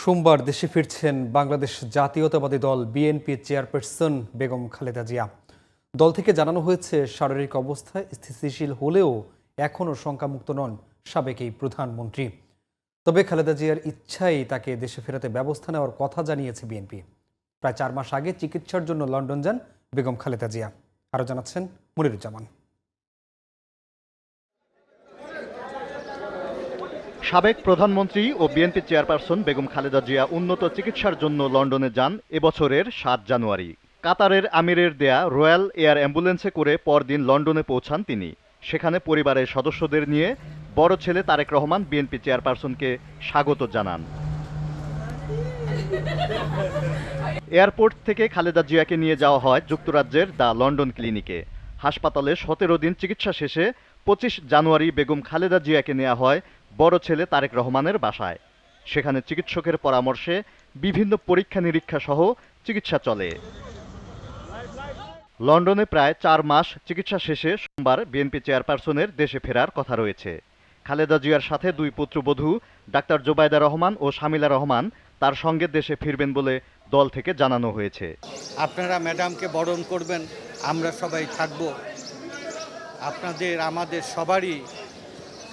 সোমবার দেশে ফিরছেন বাংলাদেশ জাতীয়তাবাদী দল বিএনপির চেয়ারপারসন বেগম খালেদা জিয়া। দল থেকে জানানো হয়েছে, শারীরিক অবস্থায় স্থিতিশীল হলেও এখনও শঙ্কামুক্ত নন সাবেক এই প্রধানমন্ত্রী। তবে খালেদা জিয়ার ইচ্ছাই তাকে দেশে ফেরাতে ব্যবস্থা নেওয়ার কথা জানিয়েছে বিএনপি। প্রায় 4 মাস আগে চিকিৎসার জন্য লন্ডন যান বেগম খালেদা জিয়া। আরও জানাচ্ছেন মনিরুজ্জামান। সাবেক প্রধানমন্ত্রী ও বিএনপি চেয়ারপারসন বেগম খালেদা জিয়া উন্নত চিকিৎসার জন্য লন্ডনে যান এবছরের 7 জানুয়ারি। কাতারের আমিরের দেয়া রয়্যাল এয়ার অ্যাম্বুলেন্সে করে পরদিন লন্ডনে পৌঁছান তিনি। সেখানে পরিবারের সদস্যদের নিয়ে বড় ছেলে তারেক রহমান বিএনপি চেয়ারপারসনকে স্বাগত জানান। এয়ারপোর্ট থেকে খালেদা জিয়াকে নিয়ে যাওয়া হয় যুক্তরাজ্যের দ্য লন্ডন ক্লিনিকে। হাসপাতালে 17 দিন চিকিৎসা শেষে 25 জানুয়ারি বেগম খালেদা জিয়াকে নেওয়া হয় বড় ছেলে তারেক রহমানের বাসায়। সেখানে চিকিৎসকের পরামর্শে বিভিন্ন পরীক্ষা নিরীক্ষা সহ চিকিৎসা চলে। লন্ডনে প্রায় 4 মাস চিকিৎসা শেষে সোমবার বিএনপি চেয়ারপারসনের দেশে ফেরার কথা রয়েছে। খালেদা জিয়ার সাথে 2 পুত্রবধূ ডাক্তার জোবায়দা রহমান ও শামিলা রহমান তার সঙ্গে দেশে ফিরবেন বলে দল থেকে জানানো হয়েছে। আপনারা ম্যাডামকে বরণ করবেন, আমরা সবাই থাকব। আপনাদের আমাদের সবারই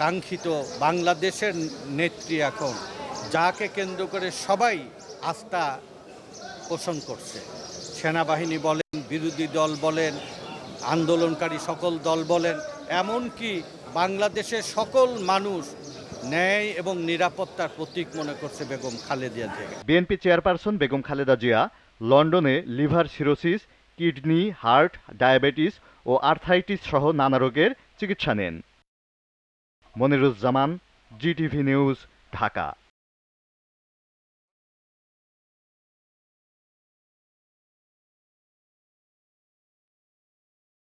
কাঙ্ক্ষিত বাংলাদেশের নেত্রী এখন, যাকে কেন্দ্র করে সবাই আস্থা পোষণ করছে। সেনাবাহিনী বলেন, বিরোধী দল বলেন, আন্দোলনকারী সকল দল বলেন, এমনকি বাংলাদেশের সকল মানুষ ন্যায় এবং নিরাপত্তার প্রতীক মনে করছে বেগম খালেদা জিয়াকে। বিএনপি চেয়ারপারসন বেগম খালেদা জিয়া লন্ডনে liver cirrhosis, kidney, heart, diabetes ও আর্থ্রাইটিস সহ নানা রোগের চিকিৎসা নেন। Moniruzzaman, GTV news, Dhaka.